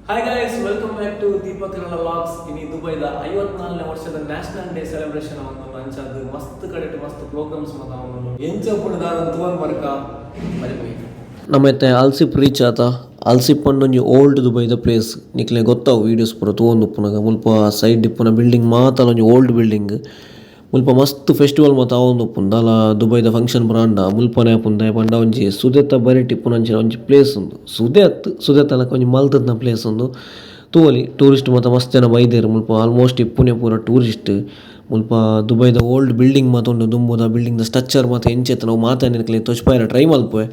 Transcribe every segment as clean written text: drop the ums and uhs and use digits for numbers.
Hi guys, welcome back to Deepakaralavlogs. In Dubai, the 54ನೇ ವರ್ಷದ national day celebration ಅವನು ಅಂಚದು ಮಸ್ತ್ ಕಡೆ ಮಸ್ತ್ ಪ್ರೋಗ್ರಾಮ್ಸ್ ಮತ ಅವನು ಎಂಚಪುಣದ ತುವನ್ ಮರಕ ಬರಿಪೈ ನಮ್ಮತ್ತೆ ಆಲ್ಸಿಪ್ ರೀಚ್ ಆತ ಆಲ್ಸಿಪ್ ಪಂಡೊಂಜಿ ಓಲ್ಡ್ ದುಬೈದ ಪ್ಲೇಸ್ ನಿಕ್ಲೆ ಗೊತ್ತಾವು ವೀಡಿಯೋಸ್ ಪೂರ ತೂವೊಂದು ಉಪ್ಪುನಗ ಮುಲ್ಪ ಸೈಡ್ ಇಪ್ಪುನ ಬಿಲ್ಡಿಂಗ್ ಮಾತ ಒಂಜಿ ಓಲ್ಡ್ ಬಿಲ್ಡಿಂಗ್ ಮುಲ್ಪ ಮಸ್ತ್ ಫೆಸ್ಟಿವಲ್ ಮಾತ ಅವೊಂದು ಉಪ್ಪುಂಡು ದಾಲ ದುಬೈದ ಫಂಕ್ಷನ್ ಬ್ರಾಂಡ ಮುಲ್ಪನೆ ಆಪುಂದೆ ಪಂಡ ಒಂಜಿ ಸುದೆತ ಬರಿಟ್ ಇಪ್ಪುನಂಚಿನ ಒಂಜಿ ಪ್ಲೇಸ್ ಉಂದು ಸುದೆತ್ತಲಕ ಒಂಜಿ ಮಲ್ತದ್ನ ಪ್ಲೇಸ್ ಉಂದು ತೂವಲಿ ಟೂರಿಸ್ಟ್ ಮಾತ ಮಸ್ತ್ ಜನ ಬೈದೆರ್ ಮುಲ್ಪ ಆಲ್ಮೋಸ್ಟ್ ಇಪ್ಪುನೆ ಪೂರ ಟೂರಿಸ್ಟ್ ಮುಲ್ಪ ದುಬೈದ ಓಲ್ಡ್ ಬಿಲ್ಡಿಂಗ್ ಮಾತ ಉಂಡು ದುಂಬುದ ಬಿಲ್ಡಿಂಗ್ದ ಸ್ಟ್ರಕ್ಚರ್ ಮಾತ ಎಂಚೆತ್ತ ನಾವು ಮಾತಾಡಿನಕ್ಲೆ ತೋಚ್ಪಾಯಿರ ಟ್ರೈ ಮಲ್ಪುವೆ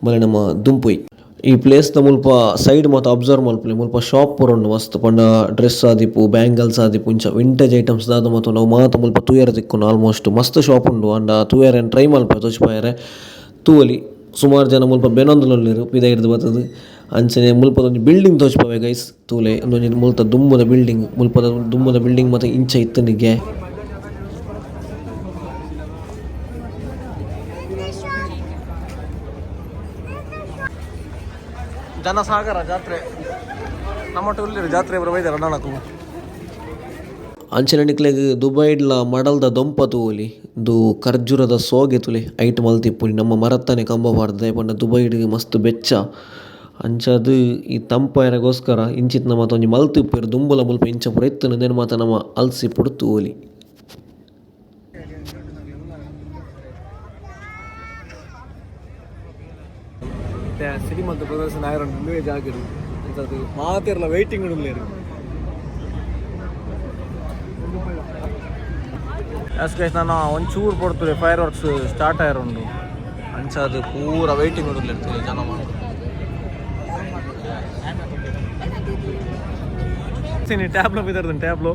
ಬಲೆ ನಮ್ಮ ದುಂಪುಯ್ ಈ ಪ್ಲೇಸ್ದ ಮುಲ್ಪ ಸೈಡ್ ಮಾತ ಅಬ್ಸರ್ವ್ ಮಲ್ಪುಲೆ ಮುಲ್ಪ ಶಾಪ್ ಪೂರ ಉಂಡು ಮಸ್ತ್ ಪಂಡ ಡ್ರೆಸ್ ಆದಿಪ್ಪು ಬ್ಯಾಂಗಲ್ಸ್ ಆದಿಪ್ಪು ಇಂಚ ವಿಂಟೇಜ್ ಐಟಮ್ಸ್ ದಾದ ಮಾತ ನಾವು ಮಾತ ಮುಲ್ಪ ತೂಯರ ತಿಕ್ಕುಂಡು ಆಲ್ಮೋಸ್ಟ್ ಮಸ್ತ್ ಶಾಪ್ ಉಂಡು ಅಂಡ ತೂಯರ ಟ್ರೈ ಮಲ್ಪೆ ತೋಚ್ಪಾಯರೆ ತೂವಲಿ ಸುಮಾರು ಜನ ಮುಲ್ಪ ಬೆನೊಂದುಲೊಲ್ಲೆರು ಪಿದ ಹಿಡ್ದು ಬರ್ತದೆ ಅಂಚನೆ ಮುಲ್ಪದೊಂದು ಬಿಲ್ಡಿಂಗ್ ತೋಚ್ಪಾವೆ ಗೈಸ್ ತೂಲೆ ಒಂದೊಂದು ಮುಲ್ತ ದುಂಬುದ ಬಿಲ್ಡಿಂಗ್ ಮುಲ್ಪದ ದುಂಬುದ ಬಿಲ್ಡಿಂಗ್ ಮಾತ ಇಂಚ ಇತ್ತನಿಗೆ ಜನಸಾಗರ ಜಾತ್ರೆ ನಮ್ಮ ಟೂರ್ಲಿ ಜಾತ್ರೆ ಬೈದಾರ ನಾಲ್ಕು ಅಂಚನೆ ನಿಕ್ಲೆಗ್ ದುಬೈಡ್ಲ ಮಡಲ್ದ ದೊಂಪ ತೂವಲಿ ಇದು ಖರ್ಜೂರದ ಸೋಗೆ ತುಲಿ ಐಟ್ ಮಲ್ತಿಪ್ಪುನಿ ನಮ್ಮ ಮರತ್ತಾನೆ ಕಂಬ ಬಾರ್ದೆ ಪಂಡ ದುಬೈಡ್ಗೆ ಮಸ್ತ್ ಬೆಚ್ಚ ಅಂಚದು ಈ ತಂಪೈರಗೋಸ್ಕರ ಇಂಚಿತ್ ನಮ್ಮ ಒಂಜಿ ಮಲ್ತಿಪ್ಪೇರು ದುಂಬುಲ ಮುಲ್ಪ ಇಂಚ ಪೂರ ಎತ್ತುನೇನು ಮಾತ ನಮ್ಮ ಅಲ್ಸಿ ಪುಡು ತೂವಲಿ ಸಿನಿಮಾದ ಪ್ರದರ್ಶನ ಆಯ್ಕೊಂಡು ಜಾಗಿರು ಅಂತದ್ದು ಮಾತಿರಲ್ಲ ವೆಯ್ಟಿಂಗ್ ಉಳ್ಳೇರು ಅಸ್ಕೇಶ್ ನಾನು ಒಂಚೂರು ಕೊಡ್ತೀವಿ ಫೈರ್ ವರ್ಕ್ಸ್ ಸ್ಟಾರ್ಟ್ ಆಯ್ರುಂಡು ಅಂಚದು ಪೂರ ವೆಯ್ಟಿಂಗ್ ಉಳ್ಳೇರ್ತೀವಿ ಜನ ಮಾಡಿ ಟ್ಯಾಬ್ಲೋ ಬಿದ್ದಾರ್ದು ಟ್ಯಾಬ್ಲೋ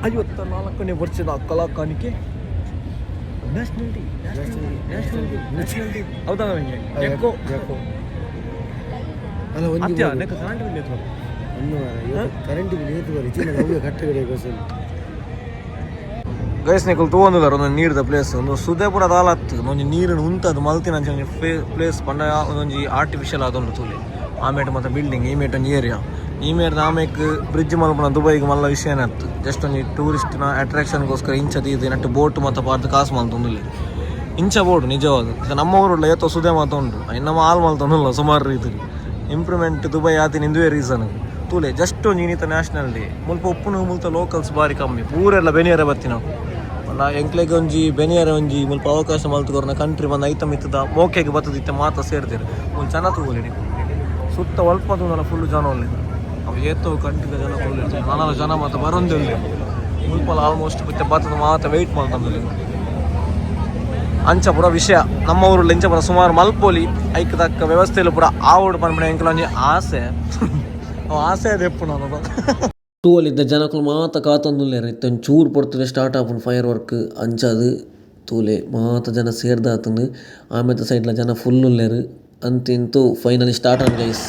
ಐವತ್ತ 4ನೇ ವರ್ಷದ ಕಲಾಕಾಣಿಕೆ ನ್ಯಾಷನಾಲಿಟಿ ಹೌದಾ ನನಗೆ ಯಾಕೋ ಅಲ್ಲ ಒಂದು ಕರೆಂಟ್ ಬಿಲ್ ಗೈಸ್ ನಿಕಲ್ ತೂವೊಂದುಲ್ಲಾರ ಒಂದು ನೀರ್ದ ಪ್ಲೇಸ್ ಒಂದು ಸುದೇಪುರ ದಾಲತ್ತು ಒಂಜಿ ನೀರಿನ ಉಂತದು ಮಲ್ತಿನ ಅಂಚ ಪ್ಲೇಸ್ ಪಂಡ ಒಂದೊಂಜಿ ಆರ್ಟಿಫಿಷಿಯಲ್ ಆದೊಂದು ತೂಲಿ ಆಮೇಟ್ ಮತ್ತು ಬಿಲ್ಡಿಂಗ್ ಈ ಮೇಟ್ ಒಂದು ಏರಿಯಾ ಈ ಮೇಟ್ ಆಮೇಕ್ ಬ್ರಿಡ್ಜ್ ಮಲ್ಪನ ದುಬೈಗೆ ಮಲ್ಲ ವಿಷಯನೇ ಅತ್ತು ಜಸ್ಟ್ ಒಂಜಿ ಟೂರಿಸ್ಟ್ನ ಅಟ್ರಾಕ್ಷನ್ಗೋಸ್ಕರ ಇಂಚ ಇದು ನಟ್ಟು ಬೋಟ್ ಮತ್ತು ಪಾರ್ದು ಕಾಸು ಮಲ್ತೊಂದುಲ್ಲಿ ಇಂಚ ಬೋಟ್ ನಿಜವಾದ ನಮ್ಮ ಊರುಳ್ಳ ಏತೋ ಸುದೆ ಮಾತ ಉಂಟು ಇನ್ನಮ್ಮ ಹಾಲ್ ಮಲ್ತೊಂದುಲ್ಲ ಸುಮಾರು ರೀತಿಲಿ ಇಂಪ್ರೂವ್ಮೆಂಟ್ ದುಬೈ ಆತಿನ ಇಂದುವೇ ರೀಸನ್ ತೂಲೆ ಜಸ್ಟ್ ಒಂದು ಇನ್ನಿತ ನ್ಯಾಷನಲ್ ಡೇ ಮುಲ್ಪ ಉಪ್ಪುನು ಮುಲ್ತ ಲೋಕಲ್ಸ್ ಬಾರಿ ಕಮ್ಮಿ ಪೂರೆಲ್ಲ ಬೆನಿಯರ ಬರ್ತಿ ನಾವು ಎಂಕ್ಲೆಗೆ ಒಂಜಿ ಬೆನಿಯರ ಒಂಜಿ ಮುಲ್ಪ ಅವಕಾಶ ಮಲ್ತುಕೊರ್ನ ಕಂಟ್ರಿ ಬಂದು ಐತಮ್ ಇತ್ತದ ಮೋಕೆಗೆ ಬತ್ತದಿತ್ತೆ ಮಾತ ಸೇರ್ತೀರಿ ಒಂದು ಜನ ತೂಲಿ ಸುತ್ತ ಒಲ್ಪ ತೂನಲ್ಲ ಫುಲ್ಲು ಜನ ಒಳ್ಳೆ ಅವು ಏತೋ ಕಂಟ್ರಿದ ಜನ ಫುಲ್ ಇರ್ತಾರೆ ನಾನಲ್ಲ ಜನ ಮಾತ್ರ ಬರೋದಿಲ್ಲ ಮುಲ್ಪಲ್ಲ ಆಲ್ಮೋಸ್ಟ್ ಮತ್ತೆ ಬತ್ತದ ಮಾತ ವೆಯ್ಟ್ ಮಾಡ್ತಂದಲ್ಲಿ ಅಂಚ ಪೂರ ವಿಷಯ ನಮ್ಮ ಊರಲ್ಲಿ ಇಂಚ ಪೂರ ಸುಮಾರು ಮಲ್ಪೋಲಿ ಐಕದಕ್ಕ ವ್ಯವಸ್ಥೆಯಲ್ಲಿ ಪೂರ ಆವೋಡು ಬಂದ್ಬಿಡ ಎಂಕ್ಲ ಒಂಜಿ ಆಸೆ ಆಸೆ ಅದೆಪ್ಪು ನಾನು ತೂವಲಿದ್ದ ಜನಕ್ಕಳು ಮಾತ ಕಾತೊಂದುಲ್ಲೇರು ಇತ್ತೊಂದು ಚೂರು ಪೊಡ್ತದೆ ಸ್ಟಾರ್ಟ್ ಆಪುಂಡು ಫೈರ್ ವರ್ಕ್ ಅಂಚದು ತೂಲೆ ಮಾತ ಜನ ಸೇರ್ದಾತಂದು ಆಮೇಲೆ ಸೈಡ್ಲ ಜನ ಫುಲ್ ಉಲ್ಲೇರು ಅಂತಿಂತೂ ಫೈನಲಿ ಸ್ಟಾರ್ಟ್ ಆನ್ ಗೈಸ್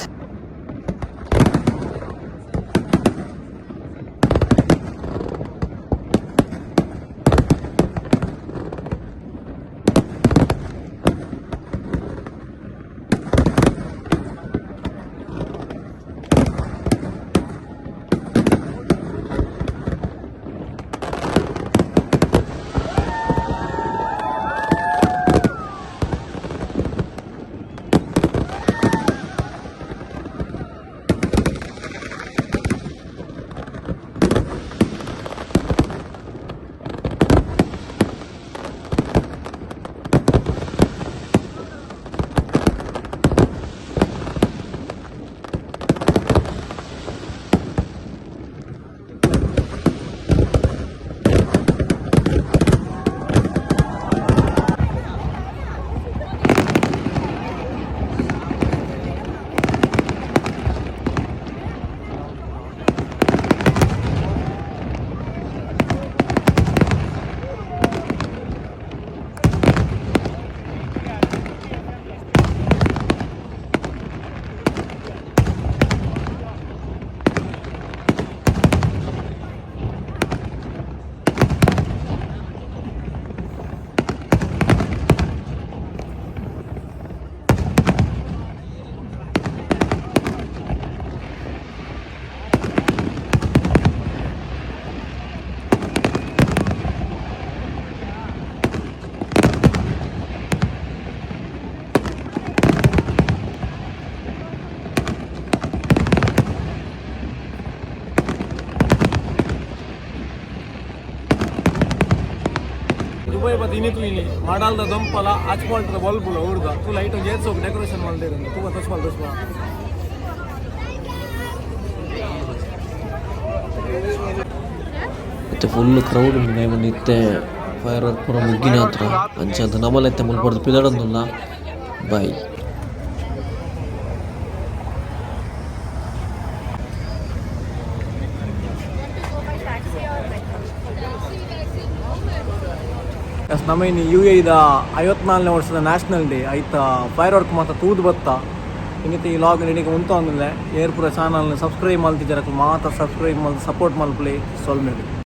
ದುಬೈ ಬತ್ ಇನ್ನಿತ್ತು ಇಲ್ಲಿ ಮಾಡಲ್ದ ದೊಂಪಲ ಆಚ್ಪಾಲ್ಟದ ಬಲ್ಬುಲ ಹುಡುಗ ತು ಲೈಟ್ ಜೇರ್ಸೋ ಡೆಕೋರೇಷನ್ ಮಾಡ್ದಿರ ತುಂಬ ತಸ್ಪಾಲ್ ಮತ್ತೆ ಫುಲ್ ಕ್ರೌಡ್ ನಿತ್ತೆ ಫೈರ್ ವರ್ಕ್ ಪೂರ ಮುಗ್ಗಿನ ಹತ್ರ ಅಂಚಂತ ನಮ್ಮಲ್ಲೈತೆ ಮುಲ್ಬಾರ್ದು ಪಿದಾಡೋದಿಲ್ಲ ಬಾಯ್. ನಮ್ಮ ಇನ್ನು UAE 54ನೇ ವರ್ಷದ ನ್ಯಾಷನಲ್ ಡೇ ಆಯ್ತಾ ಫೈರ್ ವರ್ಕ್ ಮಾತ್ರ ತೂದು ಬತ್ತ ಹಿಂಗೆ ಈ ಲಾಗ್ ನಿನಗೆ ಉಂಟು ಅಂದಿಲ್ಲ ಏರ್ಪುರ ಚಾನಲ್ನ ಸಬ್ಸ್ಕ್ರೈಬ್ ಮಾಡ್ತಿದ್ದಾರೆ ಮಾತ್ರ ಸಬ್ಸ್ಕ್ರೈಬ್ ಮಾಡಿ ಸಪೋರ್ಟ್ ಮಲ್ಪಲಿ ಸೊಲ್ಮೇಲೆ.